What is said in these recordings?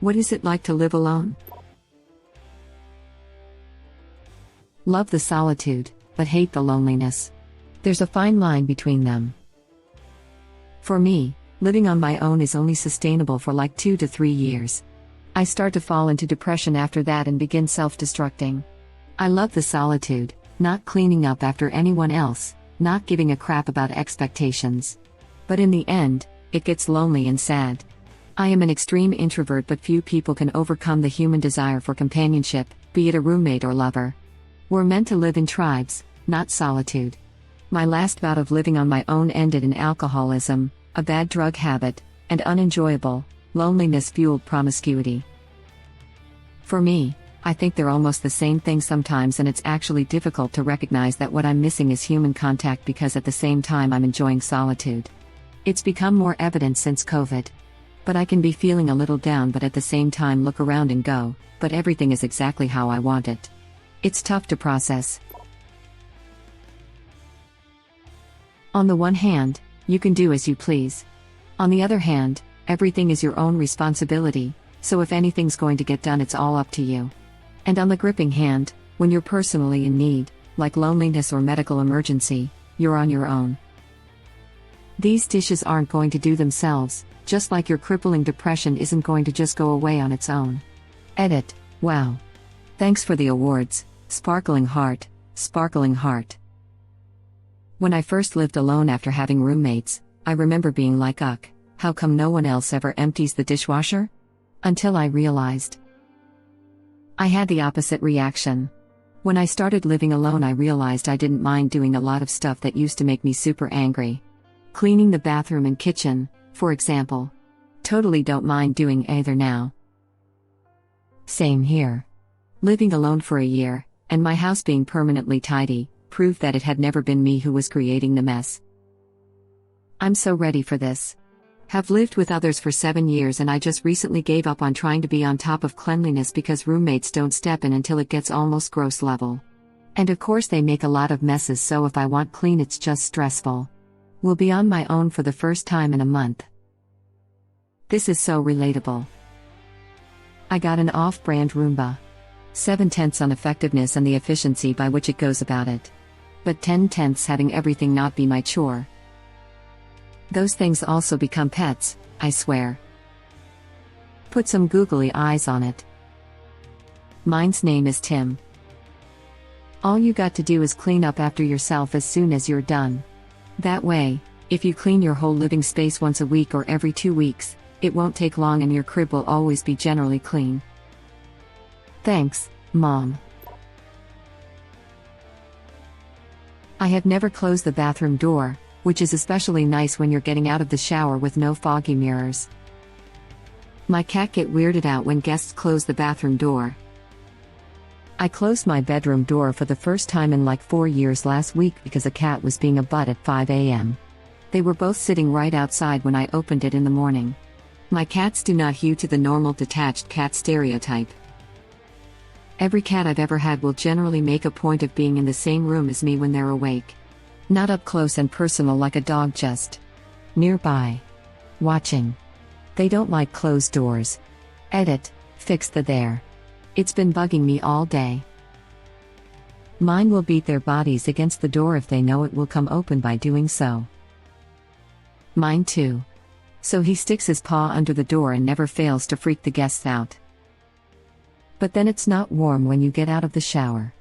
What is it like to live alone? Love the solitude, but hate the loneliness. There's a fine line between them. For me, living on my own is only sustainable for like 2 to 3 years. I start to fall into depression after that and begin self-destructing. I love the solitude, not cleaning up after anyone else, not giving a crap about expectations. But in the end, it gets lonely and sad. I am an extreme introvert, but few people can overcome the human desire for companionship, be it a roommate or lover. We're meant to live in tribes, not solitude. My last bout of living on my own ended in alcoholism, a bad drug habit, and unenjoyable, loneliness-fueled promiscuity. For me, I think they're almost the same thing sometimes, and it's actually difficult to recognize that what I'm missing is human contact because at the same time I'm enjoying solitude. It's become more evident since COVID. But I can be feeling a little down, but at the same time look around and go, but everything is exactly how I want it. It's tough to process. On the one hand, you can do as you please. On the other hand, everything is your own responsibility, so if anything's going to get done, it's all up to you. And on the gripping hand, when you're personally in need, like loneliness or medical emergency, you're on your own. These dishes aren't going to do themselves, just like your crippling depression isn't going to just go away on its own. Edit. Wow. Thanks for the awards, Sparkling Heart, Sparkling Heart. When I first lived alone after having roommates, I remember being like, ugh, how come no one else ever empties the dishwasher? Until I realized. I had the opposite reaction. When I started living alone, I realized I didn't mind doing a lot of stuff that used to make me super angry. Cleaning the bathroom and kitchen, for example. Totally don't mind doing either now. Same here. Living alone for a year, and my house being permanently tidy, proved that it had never been me who was creating the mess. I'm so ready for this. Have lived with others for 7 years, and I just recently gave up on trying to be on top of cleanliness because roommates don't step in until it gets almost gross level. And of course they make a lot of messes, so if I want clean it's just stressful. Will be on my own for the first time in a month. This is so relatable. I got an off-brand Roomba. 7/10 on effectiveness and the efficiency by which it goes about it. But 10/10 having everything not be my chore. Those things also become pets, I swear. Put some googly eyes on it. Mine's name is Tim. All you got to do is clean up after yourself as soon as you're done. That way, if you clean your whole living space once a week or every 2 weeks, it won't take long and your crib will always be generally clean. Thanks, Mom. I have never closed the bathroom door, which is especially nice when you're getting out of the shower with no foggy mirrors. My cat get weirded out when guests close the bathroom door. I closed my bedroom door for the first time in like 4 years last week because a cat was being a butt at 5 a.m. They were both sitting right outside when I opened it in the morning. My cats do not hew to the normal detached cat stereotype. Every cat I've ever had will generally make a point of being in the same room as me when they're awake. Not up close and personal like a dog, just nearby. Watching. They don't like closed doors. Edit. Fix the there. It's been bugging me all day. Mine will beat their bodies against the door if they know it will come open by doing so. Mine too. So he sticks his paw under the door and never fails to freak the guests out. But then it's not warm when you get out of the shower.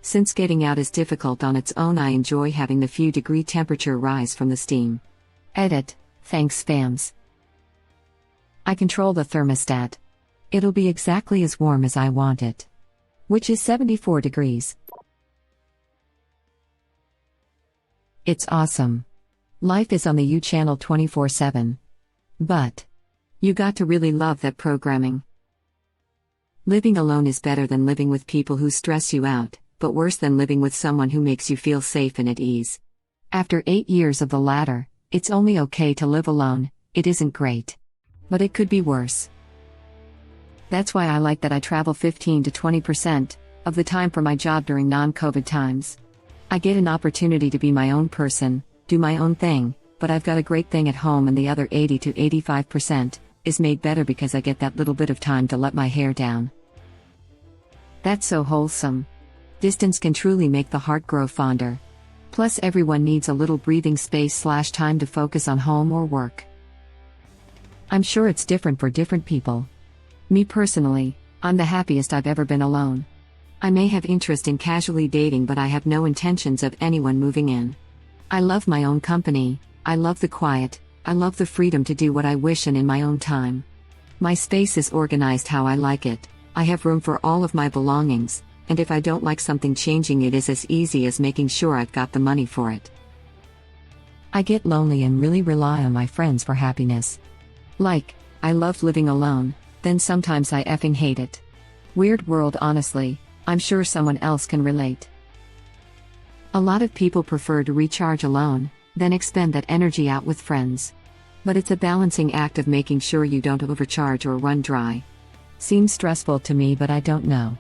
Since getting out is difficult on its own, I enjoy having the few degree temperature rise from the steam. Edit. Thanks, fams. I control the thermostat. It'll be exactly as warm as I want it. Which is 74 degrees. It's awesome. Life is on the U channel 24/7. But you got to really love that programming. Living alone is better than living with people who stress you out, but worse than living with someone who makes you feel safe and at ease. After 8 years of the latter, it's only okay to live alone. It isn't great. But it could be worse. That's why I like that I travel 15 to 20% of the time for my job during non-COVID times. I get an opportunity to be my own person, do my own thing, but I've got a great thing at home, and the other 80 to 85%, is made better because I get that little bit of time to let my hair down. That's so wholesome. Distance can truly make the heart grow fonder. Plus, everyone needs a little breathing space/time to focus on home or work. I'm sure it's different for different people. Me personally, I'm the happiest I've ever been alone. I may have interest in casually dating, but I have no intentions of anyone moving in. I love my own company, I love the quiet, I love the freedom to do what I wish and in my own time. My space is organized how I like it, I have room for all of my belongings, and if I don't like something, changing it is as easy as making sure I've got the money for it. I get lonely and really rely on my friends for happiness. Like, I love living alone, then sometimes I effing hate it. Weird world, honestly, I'm sure someone else can relate. A lot of people prefer to recharge alone, then expend that energy out with friends. But it's a balancing act of making sure you don't overcharge or run dry. Seems stressful to me, but I don't know.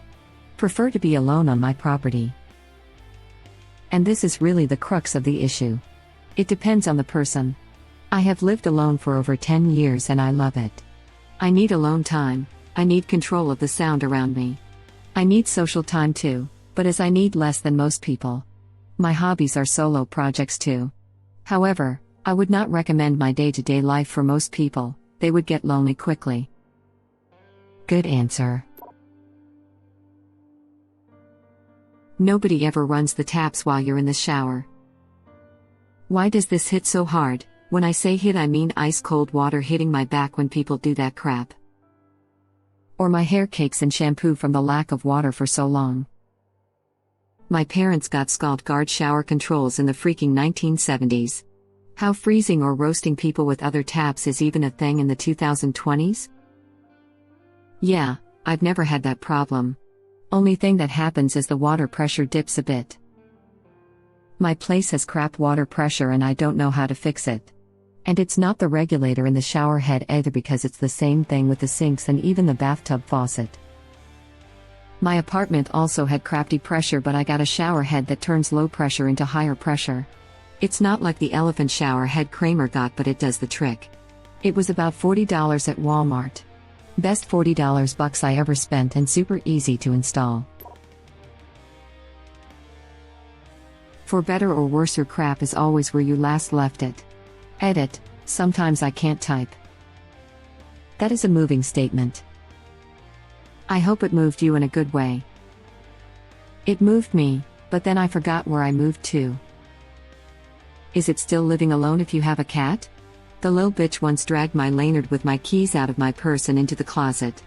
Prefer to be alone on my property. And this is really the crux of the issue. It depends on the person. I have lived alone for over 10 years and I love it. I need alone time, I need control of the sound around me. I need social time too, but as I need less than most people. My hobbies are solo projects too. However, I would not recommend my day-to-day life for most people, they would get lonely quickly. Good answer. Nobody ever runs the taps while you're in the shower. Why does this hit so hard? When I say hit, I mean ice cold water hitting my back when people do that crap. Or my hair cakes in shampoo from the lack of water for so long. My parents got scald guard shower controls in the freaking 1970s. How freezing or roasting people with other taps is even a thing in the 2020s? Yeah, I've never had that problem. Only thing that happens is the water pressure dips a bit. My place has crap water pressure and I don't know how to fix it. And it's not the regulator in the shower head either, because it's the same thing with the sinks and even the bathtub faucet. My apartment also had crappy pressure, but I got a shower head that turns low pressure into higher pressure. It's not like the elephant shower head Kramer got, but it does the trick. It was about $40 at Walmart. Best $40 bucks I ever spent and super easy to install. For better or worse, your crap is always where you last left it. Edit, sometimes I can't type. That is a moving statement. I hope it moved you in a good way. It moved me, but then I forgot where I moved to. Is it still living alone if you have a cat? The little bitch once dragged my Leonard with my keys out of my purse and into the closet.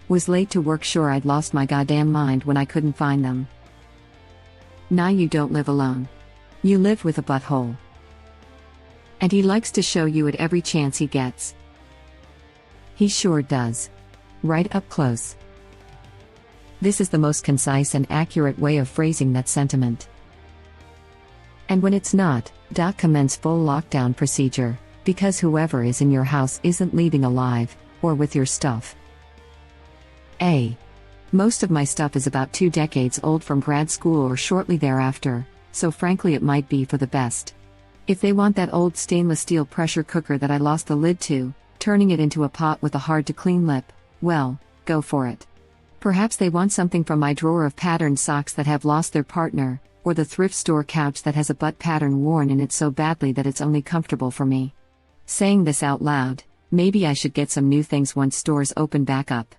Was late to work, sure I'd lost my goddamn mind when I couldn't find them. Now you don't live alone. You live with a butthole. And he likes to show you at every chance he gets. He sure does. Right up close. This is the most concise and accurate way of phrasing that sentiment. And when it's not, commence full lockdown procedure, because whoever is in your house isn't leaving alive, or with your stuff. Most of my stuff is about 2 decades old from grad school or shortly thereafter, so frankly it might be for the best. If they want that old stainless steel pressure cooker that I lost the lid to, turning it into a pot with a hard-to-clean lip, well, go for it. Perhaps they want something from my drawer of patterned socks that have lost their partner, or the thrift store couch that has a butt pattern worn in it so badly that it's only comfortable for me. Saying this out loud, maybe I should get some new things once stores open back up.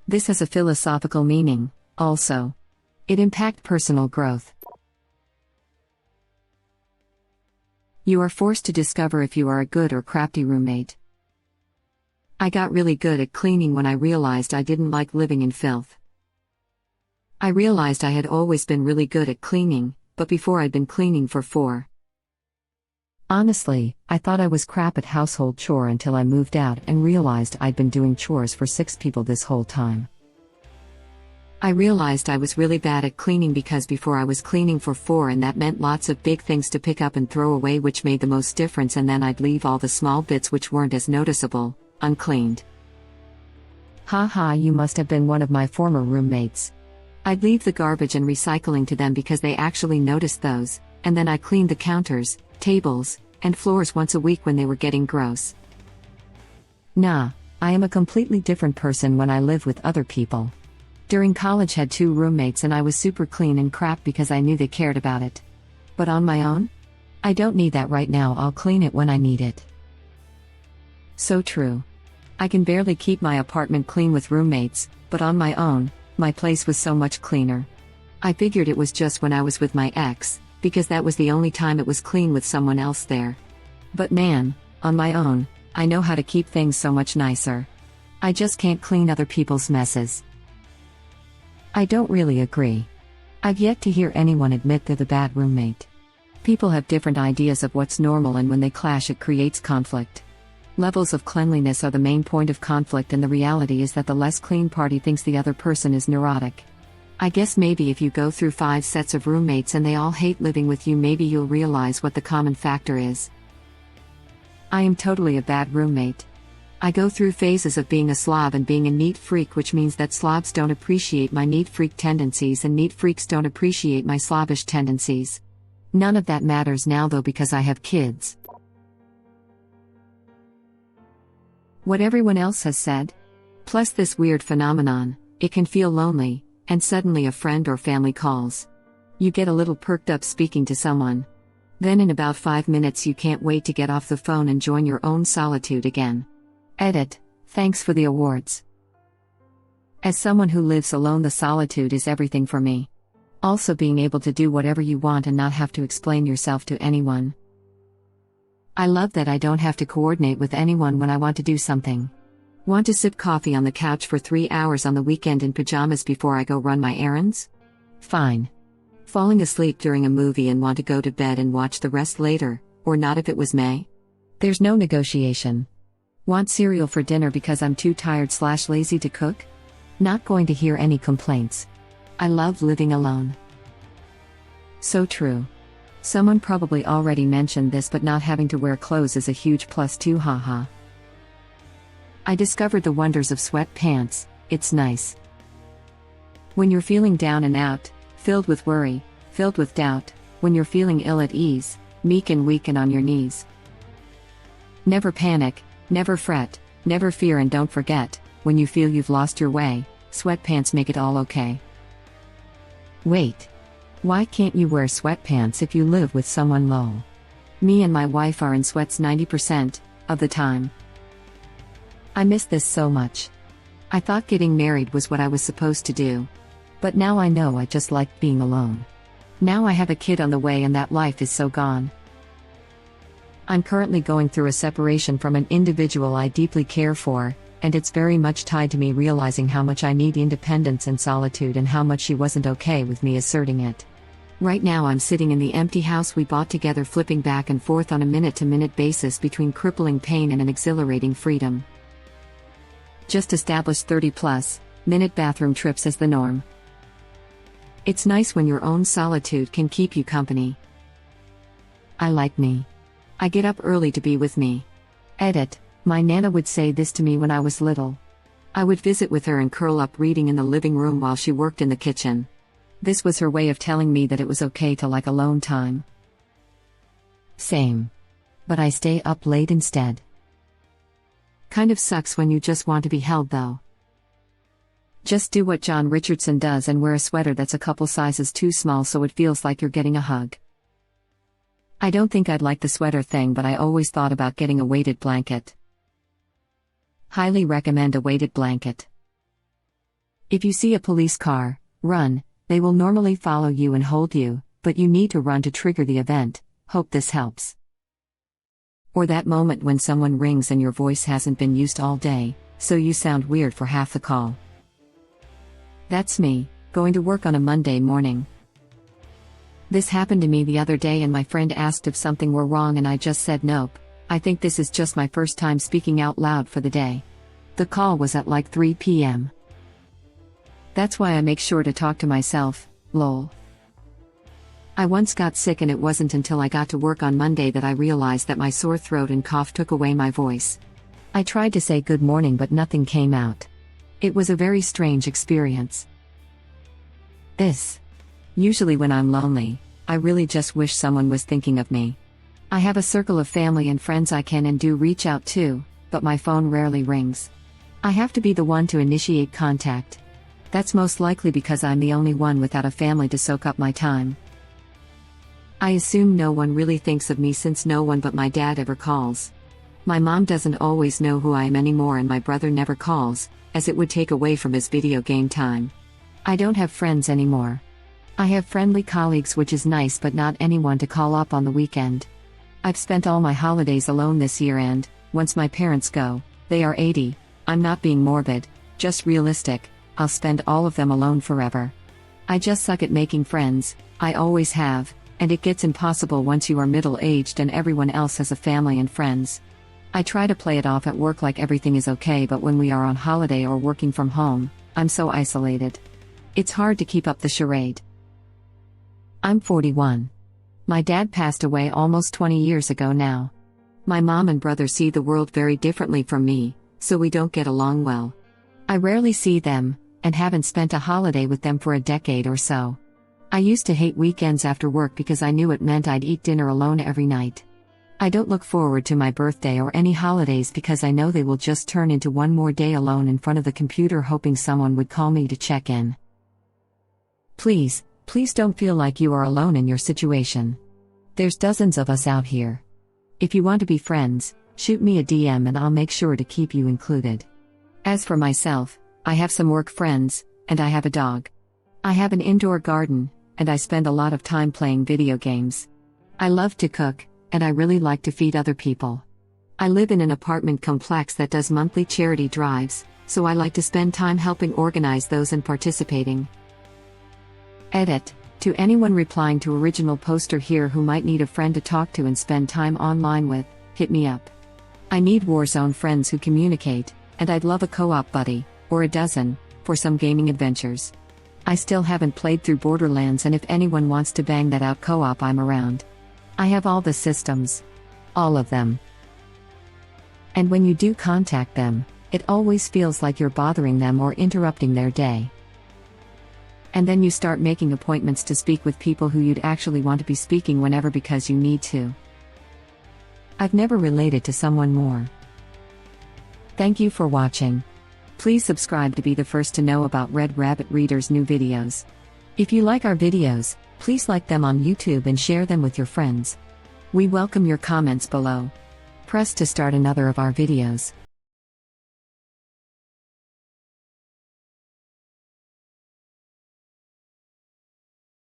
This has a philosophical meaning, also. It impacts personal growth. You are forced to discover if you are a good or crappy roommate. I got really good at cleaning when I realized I didn't like living in filth. I realized I had always been really good at cleaning, but before I'd been cleaning for 4. Honestly, I thought I was crap at household chore until I moved out and realized I'd been doing chores for 6 people this whole time. I realized I was really bad at cleaning because before I was cleaning for 4, and that meant lots of big things to pick up and throw away, which made the most difference, and then I'd leave all the small bits which weren't as noticeable, uncleaned. Haha, you must have been one of my former roommates. I'd leave the garbage and recycling to them because they actually noticed those, and then I cleaned the counters, tables, and floors once a week when they were getting gross. Nah, I am a completely different person when I live with other people. During college had 2 roommates and I was super clean and crap because I knew they cared about it. But on my own? I don't need that right now, I'll clean it when I need it. So true. I can barely keep my apartment clean with roommates, but on my own, my place was so much cleaner. I figured it was just when I was with my ex, because that was the only time it was clean with someone else there. But man, on my own, I know how to keep things so much nicer. I just can't clean other people's messes. I don't really agree. I've yet to hear anyone admit they're the bad roommate. People have different ideas of what's normal, and when they clash it creates conflict. Levels of cleanliness are the main point of conflict, and the reality is that the less clean party thinks the other person is neurotic. I guess maybe if you go through 5 sets of roommates and they all hate living with you, maybe you'll realize what the common factor is. I am totally a bad roommate. I go through phases of being a slob and being a neat freak, which means that slobs don't appreciate my neat freak tendencies and neat freaks don't appreciate my slobbish tendencies. None of that matters now though, because I have kids. What everyone else has said? Plus this weird phenomenon, it can feel lonely, and suddenly a friend or family calls. You get a little perked up speaking to someone. Then in about 5 minutes you can't wait to get off the phone and join your own solitude again. Edit, thanks for the awards. As someone who lives alone, the solitude is everything for me. Also being able to do whatever you want and not have to explain yourself to anyone. I love that I don't have to coordinate with anyone when I want to do something. Want to sip coffee on the couch for 3 hours on the weekend in pajamas before I go run my errands? Fine. Falling asleep during a movie and want to go to bed and watch the rest later, or not if it was May? There's no negotiation. Want cereal for dinner because I'm too tired/lazy to cook? Not going to hear any complaints. I love living alone. So true. Someone probably already mentioned this, but not having to wear clothes is a huge plus too, haha. I discovered the wonders of sweatpants, it's nice. When you're feeling down and out, filled with worry, filled with doubt, when you're feeling ill at ease, meek and weak and on your knees. Never panic, never fret, never fear, and don't forget, when you feel you've lost your way, sweatpants make it all okay. Wait. Why can't you wear sweatpants if you live with someone? Lol. Me and my wife are in sweats 90% of the time. I miss this so much. I thought getting married was what I was supposed to do. But now I know I just like being alone. Now I have a kid on the way and that life is so gone. I'm currently going through a separation from an individual I deeply care for, and it's very much tied to me realizing how much I need independence and solitude and how much she wasn't okay with me asserting it. Right now I'm sitting in the empty house we bought together, flipping back and forth on a minute-to-minute basis between crippling pain and an exhilarating freedom. Just established 30+ minute bathroom trips as the norm. It's nice when your own solitude can keep you company. I like me. I get up early to be with me. Edit, my Nana would say this to me when I was little. I would visit with her and curl up reading in the living room while she worked in the kitchen. This was her way of telling me that it was okay to like alone time. Same. But I stay up late instead. Kind of sucks when you just want to be held though. Just do what John Richardson does and wear a sweater that's a couple sizes too small so it feels like you're getting a hug. I don't think I'd like the sweater thing, but I always thought about getting a weighted blanket. Highly recommend a weighted blanket. If you see a police car, run. They will normally follow you and hold you, but you need to run to trigger the event. Hope this helps. Or that moment when someone rings and your voice hasn't been used all day, so you sound weird for half the call. That's me, going to work on a Monday morning. This happened to me the other day and my friend asked if something were wrong and I just said nope. I think this is just my first time speaking out loud for the day. The call was at like 3 p.m. That's why I make sure to talk to myself, lol. I once got sick and it wasn't until I got to work on Monday that I realized that my sore throat and cough took away my voice. I tried to say good morning but nothing came out. It was a very strange experience. Usually when I'm lonely, I really just wish someone was thinking of me. I have a circle of family and friends I can and do reach out to, but my phone rarely rings. I have to be the one to initiate contact. That's most likely because I'm the only one without a family to soak up my time. I assume no one really thinks of me since no one but my dad ever calls. My mom doesn't always know who I am anymore and my brother never calls, as it would take away from his video game time. I don't have friends anymore. I have friendly colleagues, which is nice, but not anyone to call up on the weekend. I've spent all my holidays alone this year and, once my parents go, they are 80, I'm not being morbid, just realistic, I'll spend all of them alone forever. I just suck at making friends, I always have, and it gets impossible once you are middle-aged and everyone else has a family and friends. I try to play it off at work like everything is okay, but when we are on holiday or working from home, I'm so isolated. It's hard to keep up the charade. I'm 41. My dad passed away almost 20 years ago now. My mom and brother see the world very differently from me, so we don't get along well. I rarely see them, and haven't spent a holiday with them for a decade or so. I used to hate weekends after work because I knew it meant I'd eat dinner alone every night. I don't look forward to my birthday or any holidays because I know they will just turn into one more day alone in front of the computer hoping someone would call me to check in. Please don't feel like you are alone in your situation. There's dozens of us out here. If you want to be friends, shoot me a DM and I'll make sure to keep you included. As for myself, I have some work friends, and I have a dog. I have an indoor garden, and I spend a lot of time playing video games. I love to cook, and I really like to feed other people. I live in an apartment complex that does monthly charity drives, so I like to spend time helping organize those and participating. Edit. To anyone replying to original poster here who might need a friend to talk to and spend time online with, hit me up. I need Warzone friends who communicate, and I'd love a co-op buddy, or a dozen, for some gaming adventures. I still haven't played through Borderlands, and if anyone wants to bang that out co-op, I'm around. I have all the systems. All of them. And when you do contact them, it always feels like you're bothering them or interrupting their day. And then you start making appointments to speak with people who you'd actually want to be speaking whenever because you need to. I've never related to someone more. Thank you for watching. Please subscribe to be the first to know about Red Rabbit Reader's new videos. If you like our videos, please like them on YouTube and share them with your friends. We welcome your comments below. Press to start another of our videos.